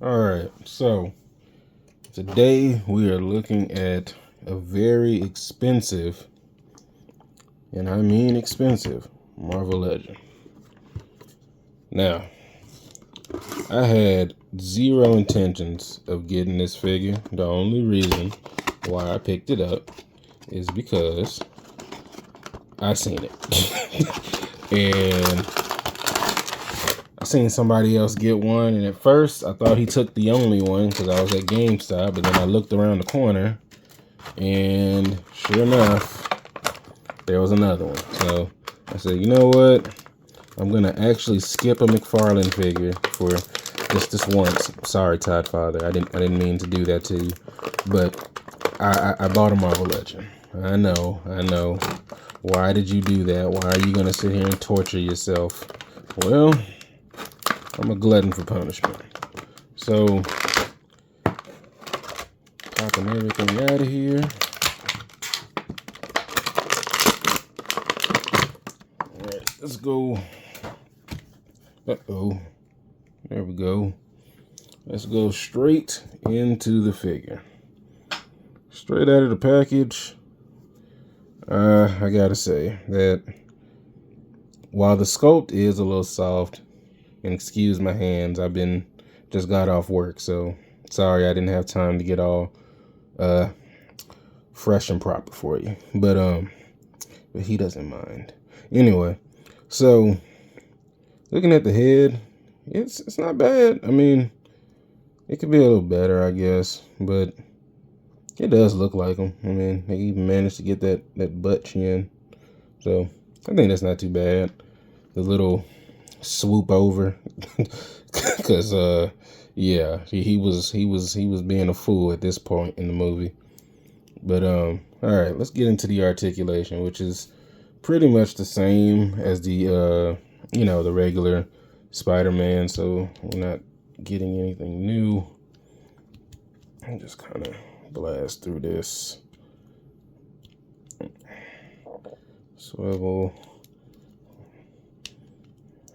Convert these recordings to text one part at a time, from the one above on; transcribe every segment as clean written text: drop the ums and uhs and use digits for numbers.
All right, so today we are looking at a very expensive, and I mean expensive, Marvel Legend. Now, I had zero intentions of getting this figure. The only reason why I picked it up is because I seen it. And I seen somebody else get one, and at first I thought he took the only one because I was at GameStop, but then I looked around the corner, and sure enough, there was another one. So I said, you know what? I'm gonna actually skip a McFarlane figure for just this once. Sorry, Todd Father. I didn't mean to do that to you, but I bought a Marvel Legend. I know. Why did you do that? Why are you gonna sit here and torture yourself? Well, I'm a glutton for punishment. So, popping everything out of here. Alright, let's go. Uh-oh. There we go. Let's go straight into the figure. Straight out of the package. I gotta say that while the sculpt is a little soft, and excuse my hands, just got off work, so sorry I didn't have time to get all fresh and proper for you. But he doesn't mind. Anyway, so looking at the head, it's not bad. I mean, it could be a little better, I guess, but it does look like him. I mean, they even managed to get that butt chin, so I think that's not too bad. The little swoop over, because yeah, he was being a fool at this point in the movie. But all right, let's get into the articulation, which is pretty much the same as the the regular Spider-Man, so we're not getting anything new. I'll just kind of blast through this. Swivel.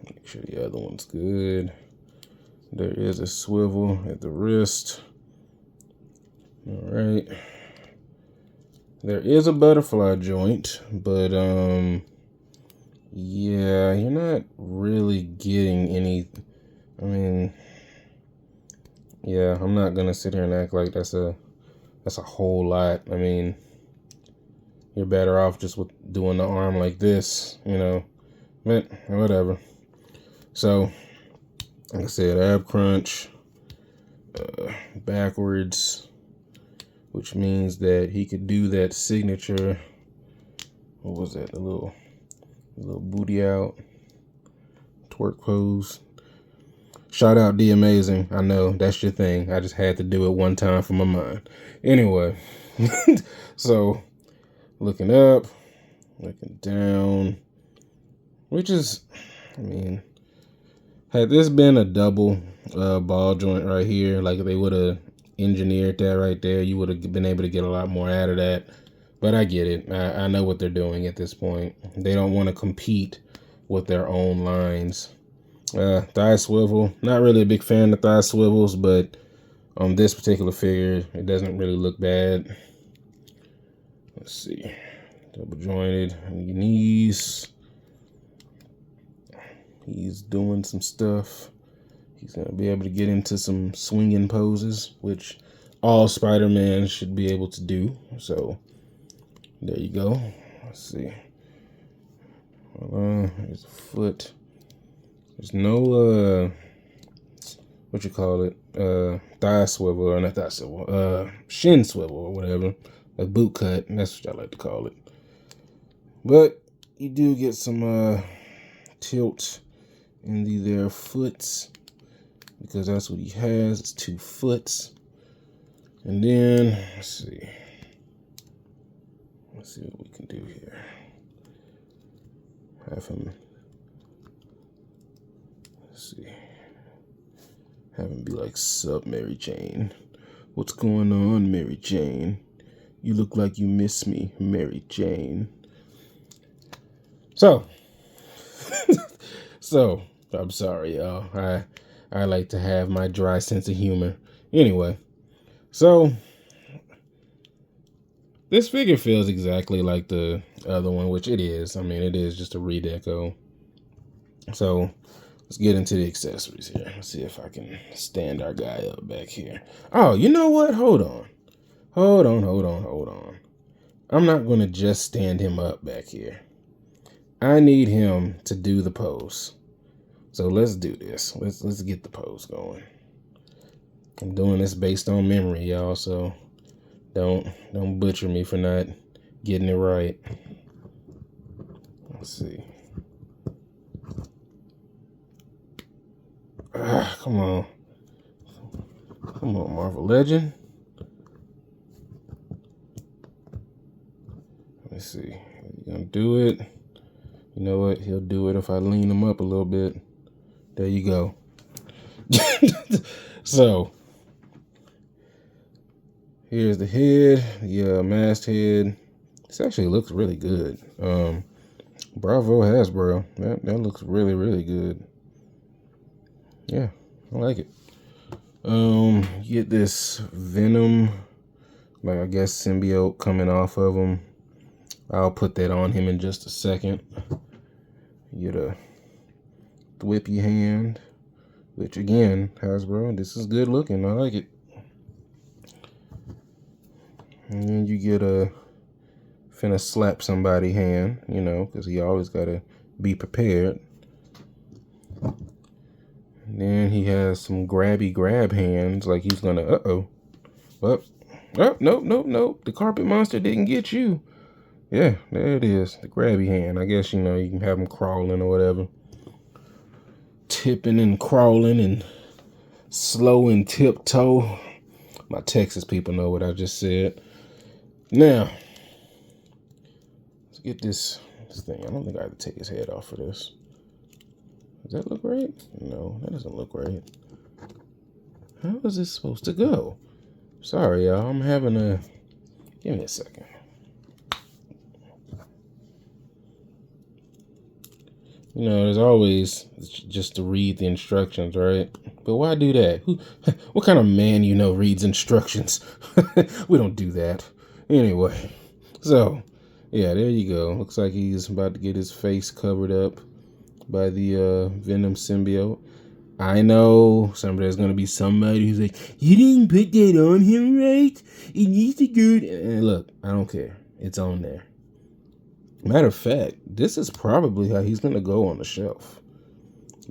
Make sure the other one's good. There is a swivel at the wrist. All right. There is a butterfly joint, but yeah, you're not really getting any. I mean, yeah, I'm not gonna sit here and act like that's a whole lot. I mean, you're better off just with doing the arm like this, but whatever. So, like I said, ab crunch, backwards, which means that he could do that signature. What was that? The little booty out twerk pose. Shout out D Amazing. I know that's your thing. I just had to do it one time for my mind. Anyway, so looking up, looking down, which is, I mean, had this been a double ball joint right here, like they would have engineered that right there, you would have been able to get a lot more out of that. But I get it. I know what they're doing at this point. They don't want to compete with their own lines. Thigh swivel. Not really a big fan of thigh swivels, but on this particular figure, it doesn't really look bad. Let's see. Double jointed on your knees. He's doing some stuff. He's going to be able to get into some swinging poses, which all Spider-Man should be able to do. So, there you go. Let's see. Here's a foot. There's no, what you call it? Thigh swivel, or not thigh swivel, shin swivel, or whatever. A boot cut, that's what I like to call it. But you do get some tilt in their foots, because that's what he has. It's 2 foots. And then let's see what we can do here. Have him be like, "Sup, Mary Jane? What's going on, Mary Jane? You look like you miss me, Mary Jane." So I'm sorry, y'all. I like to have my dry sense of humor. Anyway, so this figure feels exactly like the other one, which it is. I mean, it is just a redeco. So let's get into the accessories here. Let's see if I can stand our guy up back here. Oh, you know what? Hold on. Hold on. I'm not going to just stand him up back here. I need him to do the pose. So let's do this. Let's get the pose going. I'm doing this based on memory, y'all, so don't butcher me for not getting it right. Let's see. Come on. Come on, Marvel Legend. Let's see. You gonna do it? You know what? He'll do it if I lean him up a little bit. There you go. So here's the head, the masked head. This actually looks really good. Bravo Hasbro. That looks really, really good. Yeah, I like it. You get this Venom, like I guess symbiote coming off of him. I'll put that on him in just a second. You get a whippy hand, which again, Hasbro, this is good looking. I like it. And then you get a finna slap somebody hand, you know, because he always gotta be prepared. And then he has some grabby grab hands, like he's gonna, oh, nope. The carpet monster didn't get you. Yeah, there it is, the grabby hand. I guess, you know, you can have him crawling or whatever. Tipping and crawling and slow and tiptoe. My Texas people know what I just said. Now, let's get this thing. I don't think I have to take his head off for this. Does that look right? No, that doesn't look right. How is this supposed to go? Sorry, y'all. I'm having a... Give me a second. You know, there's always just to read the instructions, right? But why do that? What kind of man you know reads instructions? We don't do that. Anyway, so, yeah, there you go. Looks like he's about to get his face covered up by the Venom symbiote. I know there's going to be somebody who's like, you didn't put that on him right? It needs to go... And look, I don't care. It's on there. Matter of fact, this is probably how he's going to go on the shelf.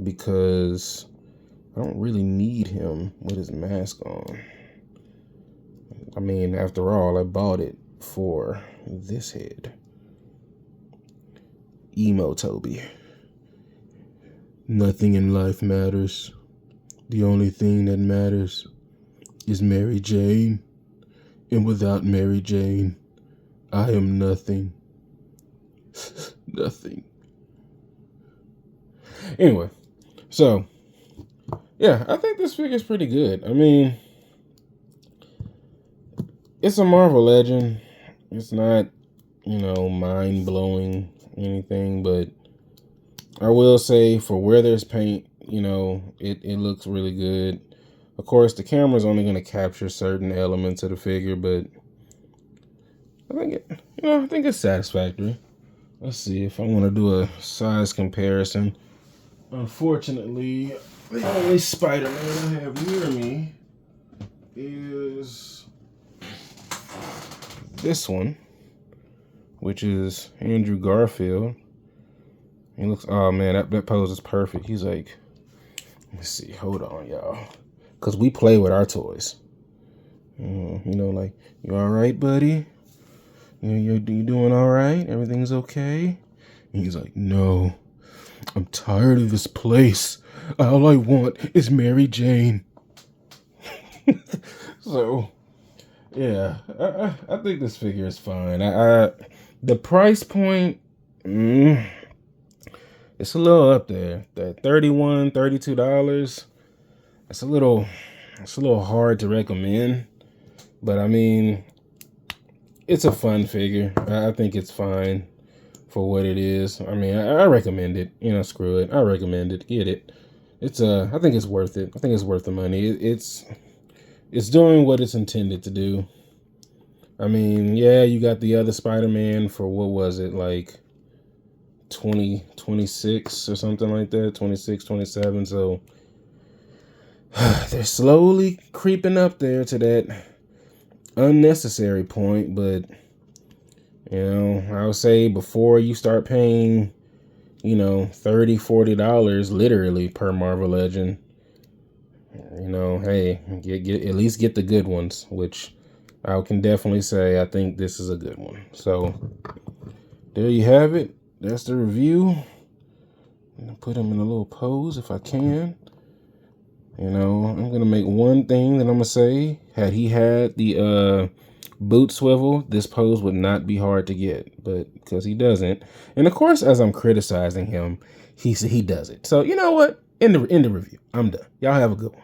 Because I don't really need him with his mask on. I mean, after all, I bought it for this head. Emo Tobey. Nothing in life matters. The only thing that matters is Mary Jane. And without Mary Jane, I am nothing. Nothing. Anyway, so, yeah, I think this figure's pretty good. I mean, it's a Marvel Legend. It's not, you know, mind-blowing anything, but I will say for where there's paint, you know, it looks really good. Of course, the camera's only going to capture certain elements of the figure, but I think it's satisfactory. Let's see if I want to do a size comparison. Unfortunately, the only Spider-Man I have near me is this one, which is Andrew Garfield. He looks, oh man, that pose is perfect. He's like, let's see, hold on, y'all. Because we play with our toys. You know, like, you all right, buddy? You doing all right? Everything's okay? And he's like, no, I'm tired of this place. All I want is Mary Jane. So, yeah, I think this figure is fine. The price point, it's a little up there. That $31, $32. It's a little hard to recommend. But I mean, it's a fun figure. I think it's fine for what it is. I mean, I recommend it. You know, screw it. I recommend it. Get it. I think it's worth it. I think it's worth the money. It's doing what it's intended to do. I mean, yeah, you got the other Spider-Man for what was it, like 26 or something like that, 26, 27. So they're slowly creeping up there to that unnecessary point, but I would say before you start paying, $30, $40 literally per Marvel Legend, hey, get at least get the good ones, which I can definitely say I think this is a good one. So there you have it. That's the review. I'm gonna put him in a little pose if I can. I'm gonna make one thing that I'm gonna say. Had he had the boot swivel, this pose would not be hard to get, but because he doesn't, and of course, as I'm criticizing him, he does it. So you know what? In the review, I'm done. Y'all have a good one.